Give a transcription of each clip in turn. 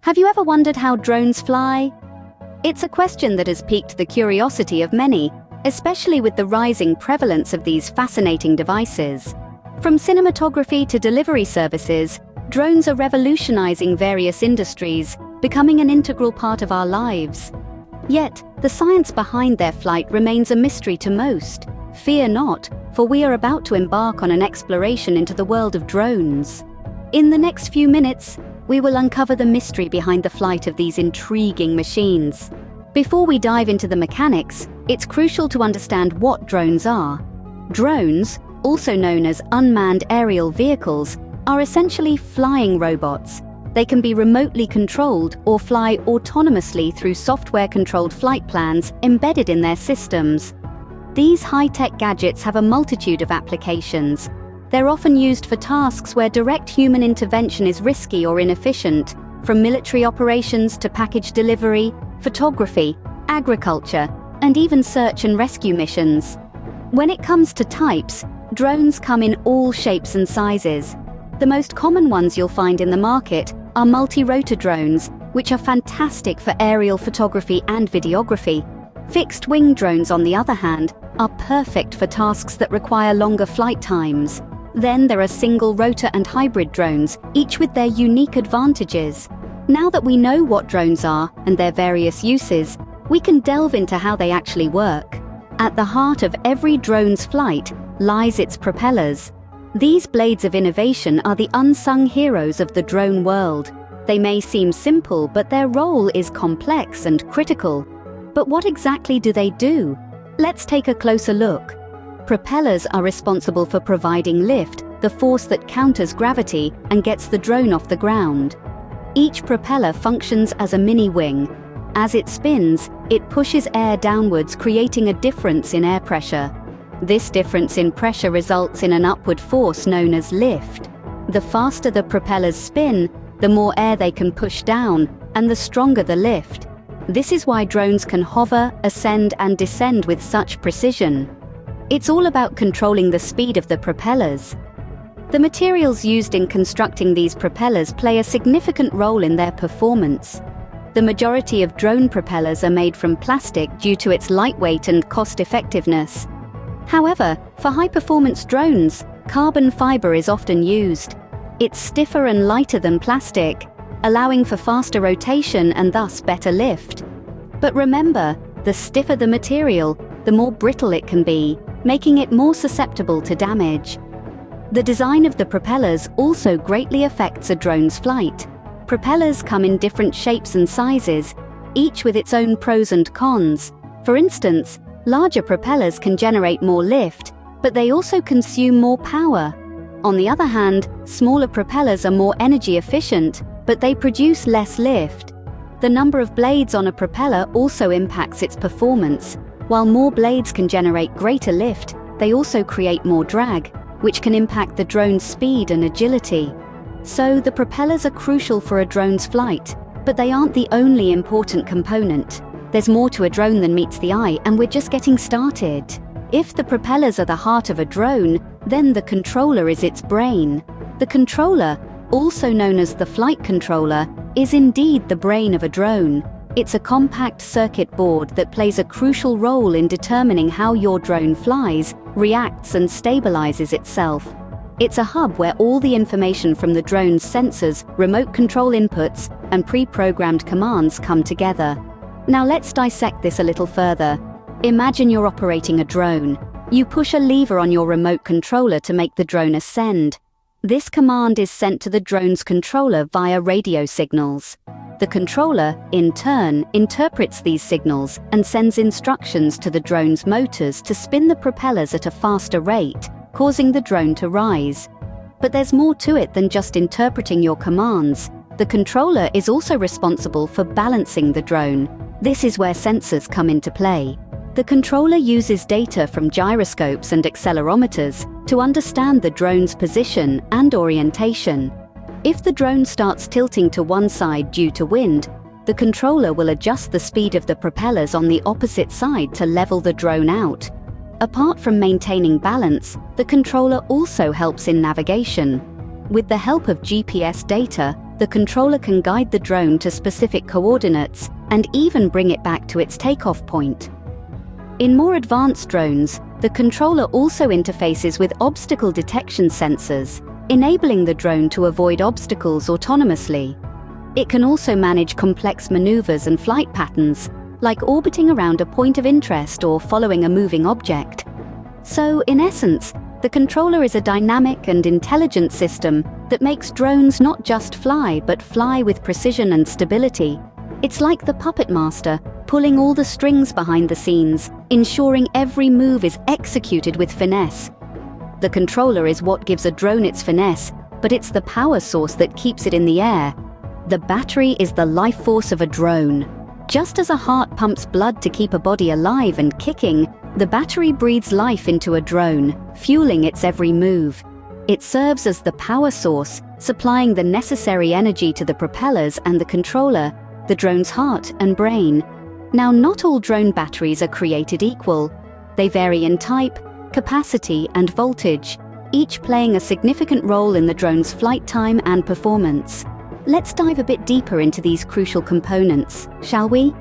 Have you ever wondered how drones fly? It's a question that has piqued the curiosity of many, especially with the rising prevalence of these fascinating devices. From cinematography to delivery services, drones are revolutionizing various industries, becoming an integral part of our lives. Yet, the science behind their flight remains a mystery to most. Fear not, for we are about to embark on an exploration into the world of drones. In the next few minutes, we will uncover the mystery behind the flight of these intriguing machines. Before we dive into the mechanics, it's crucial to understand what drones are. Drones, also known as unmanned aerial vehicles, are essentially flying robots. They can be remotely controlled or fly autonomously through software-controlled flight plans embedded in their systems. These high-tech gadgets have a multitude of applications. They're often used for tasks where direct human intervention is risky or inefficient, from military operations to package delivery, photography, agriculture, and even search and rescue missions. When it comes to types, drones come in all shapes and sizes. The most common ones you'll find in the market are multi-rotor drones, which are fantastic for aerial photography and videography. Fixed-wing drones, on the other hand, are perfect for tasks that require longer flight times. Then there are single-rotor and hybrid drones, each with their unique advantages. Now that we know what drones are and their various uses, we can delve into how they actually work. At the heart of every drone's flight lies its propellers. These blades of innovation are the unsung heroes of the drone world. They may seem simple, but their role is complex and critical. But what exactly do they do? Let's take a closer look. Propellers are responsible for providing lift, the force that counters gravity and gets the drone off the ground. Each propeller functions as a mini-wing. As it spins, it pushes air downwards, creating a difference in air pressure. This difference in pressure results in an upward force known as lift. The faster the propellers spin, the more air they can push down, and the stronger the lift. This is why drones can hover, ascend, and descend with such precision. It's all about controlling the speed of the propellers. The materials used in constructing these propellers play a significant role in their performance. The majority of drone propellers are made from plastic due to its lightweight and cost-effectiveness. However, for high-performance drones, carbon fiber is often used. It's stiffer and lighter than plastic, allowing for faster rotation and thus better lift. But remember, the stiffer the material, the more brittle it can be, making it more susceptible to damage. The design of the propellers also greatly affects a drone's flight. Propellers come in different shapes and sizes, each with its own pros and cons. For instance, larger propellers can generate more lift, but they also consume more power. On the other hand, smaller propellers are more energy efficient, but they produce less lift. The number of blades on a propeller also impacts its performance. While more blades can generate greater lift, they also create more drag, which can impact the drone's speed and agility. So the propellers are crucial for a drone's flight, but they aren't the only important component. There's more to a drone than meets the eye, and we're just getting started. If the propellers are the heart of a drone, then the controller is its brain. The controller, also known as the flight controller, is indeed the brain of a drone. It's a compact circuit board that plays a crucial role in determining how your drone flies, reacts, and stabilizes itself. It's a hub where all the information from the drone's sensors, remote control inputs, and pre-programmed commands come together. Now let's dissect this a little further. Imagine you're operating a drone. You push a lever on your remote controller to make the drone ascend. This command is sent to the drone's controller via radio signals. The controller, in turn, interprets these signals and sends instructions to the drone's motors to spin the propellers at a faster rate, causing the drone to rise. But there's more to it than just interpreting your commands. The controller is also responsible for balancing the drone. This is where sensors come into play. The controller uses data from gyroscopes and accelerometers to understand the drone's position and orientation. If the drone starts tilting to one side due to wind, the controller will adjust the speed of the propellers on the opposite side to level the drone out. Apart from maintaining balance, the controller also helps in navigation. With the help of GPS data, the controller can guide the drone to specific coordinates and even bring it back to its takeoff point. In more advanced drones, the controller also interfaces with obstacle detection sensors, enabling the drone to avoid obstacles autonomously. It can also manage complex maneuvers and flight patterns, like orbiting around a point of interest or following a moving object. So, in essence, the controller is a dynamic and intelligent system that makes drones not just fly, but fly with precision and stability. It's like the puppet master, pulling all the strings behind the scenes, ensuring every move is executed with finesse. The controller is what gives a drone its finesse, but it's the power source that keeps it in the air. The battery is the life force of a drone. Just as a heart pumps blood to keep a body alive and kicking, the battery breathes life into a drone, fueling its every move. It serves as the power source, supplying the necessary energy to the propellers and the controller, the drone's heart and brain. Now, not all drone batteries are created equal. They vary in type, capacity, and voltage, each playing a significant role in the drone's flight time and performance. Let's dive a bit deeper into these crucial components, shall we?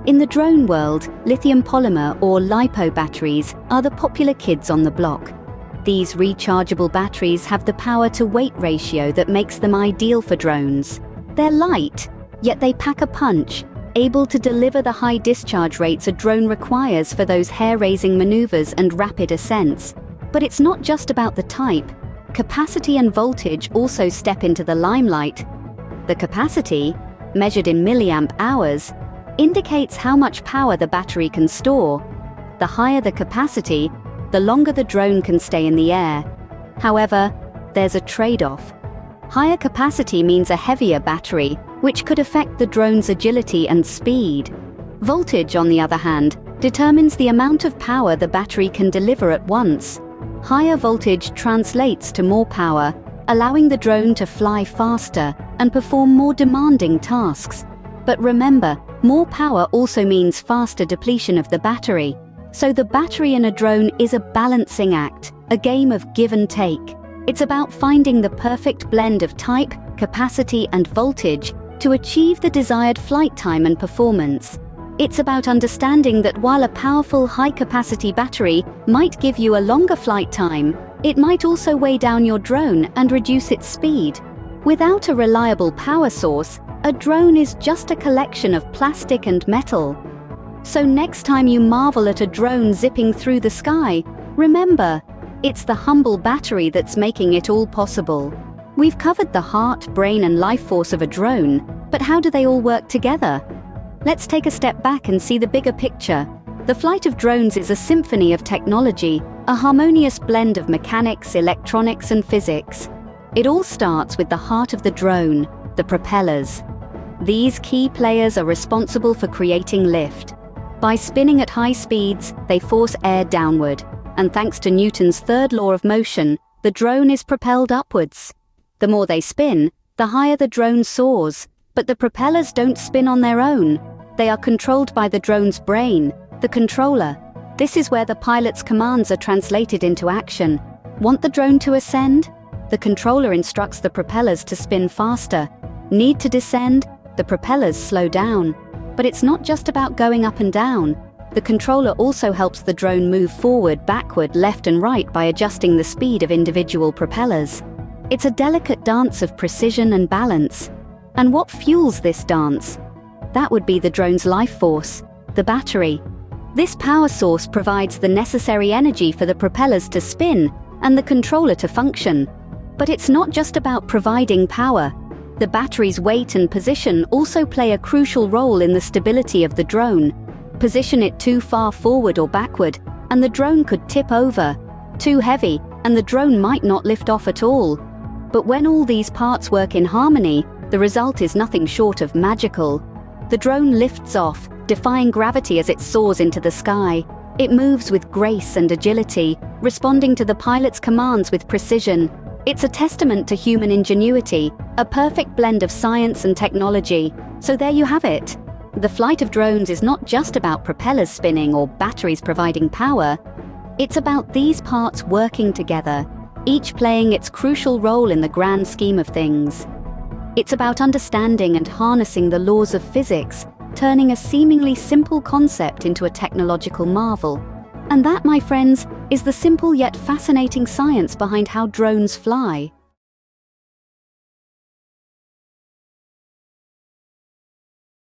In the drone world, lithium polymer or LiPo batteries are the popular kids on the block. These rechargeable batteries have the power-to-weight ratio that makes them ideal for drones. They're light, yet they pack a punch, able to deliver the high discharge rates a drone requires for those hair-raising maneuvers and rapid ascents. But it's not just about the type. Capacity and voltage also step into the limelight. The capacity, measured in milliamp hours, indicates how much power the battery can store. The higher the capacity, the longer the drone can stay in the air. However, there's a trade-off. Higher capacity means a heavier battery, which could affect the drone's agility and speed. Voltage, on the other hand, determines the amount of power the battery can deliver at once. Higher voltage translates to more power, allowing the drone to fly faster and perform more demanding tasks. But remember, more power also means faster depletion of the battery. So the battery in a drone is a balancing act, a game of give and take. It's about finding the perfect blend of type, capacity, and voltage to achieve the desired flight time and performance. It's about understanding that while a powerful high-capacity battery might give you a longer flight time, it might also weigh down your drone and reduce its speed. Without a reliable power source, a drone is just a collection of plastic and metal. So next time you marvel at a drone zipping through the sky, remember, it's the humble battery that's making it all possible. We've covered the heart, brain, and life force of a drone, but how do they all work together? Let's take a step back and see the bigger picture. The flight of drones is a symphony of technology, a harmonious blend of mechanics, electronics, and physics. It all starts with the heart of the drone, the propellers. These key players are responsible for creating lift. By spinning at high speeds, they force air downward, and thanks to Newton's third law of motion, the drone is propelled upwards. The more they spin, the higher the drone soars, but the propellers don't spin on their own. They are controlled by the drone's brain, the controller. This is where the pilot's commands are translated into action. Want the drone to ascend? The controller instructs the propellers to spin faster. Need to descend? The propellers slow down. But it's not just about going up and down. The controller also helps the drone move forward, backward, left and right by adjusting the speed of individual propellers. It's a delicate dance of precision and balance. And what fuels this dance? That would be the drone's life force, the battery. This power source provides the necessary energy for the propellers to spin and the controller to function. But it's not just about providing power. The battery's weight and position also play a crucial role in the stability of the drone. Position it too far forward or backward, and the drone could tip over. Too heavy, and the drone might not lift off at all. But when all these parts work in harmony, the result is nothing short of magical. The drone lifts off, defying gravity as it soars into the sky. It moves with grace and agility, responding to the pilot's commands with precision. It's a testament to human ingenuity, a perfect blend of science and technology. So there you have it. The flight of drones is not just about propellers spinning or batteries providing power. It's about these parts working together. each playing its crucial role in the grand scheme of things. It's about understanding and harnessing the laws of physics, turning a seemingly simple concept into a technological marvel. And that, my friends, is the simple yet fascinating science behind how drones fly.